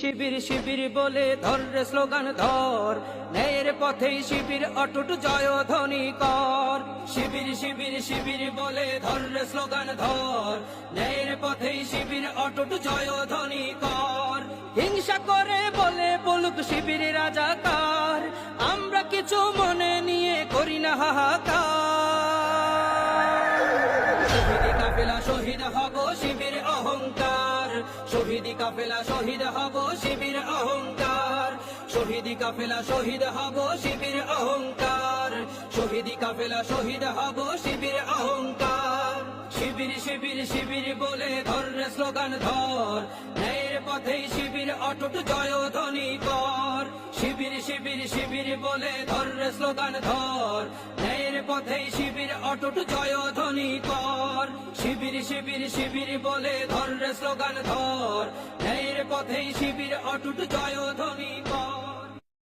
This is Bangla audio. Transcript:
শিবির শিবির বলে ধর রে স্লোগান ধর, ন্যায়ের পথেই শিবির অটুট জয়ধ্বনি কর। শিবির শিবির শিবির বলে ধর রে স্লোগান ধর, ন্যায়ের পথেই শিবির অটুট জয়ধ্বনি কর। হিংসা করে বলে বলুক শিবির রাজাকার, আমরা কিছু মনে নিয়ে করি না হাহাকার। শহীদি কাফেলা শহীদ হব শিবির অহংকার, শহীদি কাফেলা শহীদ হব শিবির অহংকার। শহীদি কাফেলা শহীদ হব শিবির অহংকার, শহীদি কাফেলা শহীদ হব শিবির অহংকার। শিবির শিবির শিবির বলে ধর রে স্লোগান ধর, ন্যায়ের পথেই শিবির অটুট জয়ধ্বনি কর। শিবির শিবির শিবির বলে ধর রে স্লোগান ধর, ন্যায়ের পথেই শিবির অটুট জয়ধ্বনি কর। শিবির শিবির শিবির বলে ধর রে স্লোগান ধর, ন্যায়ের পথেই শিবির অটুট জয়ধ্বনি।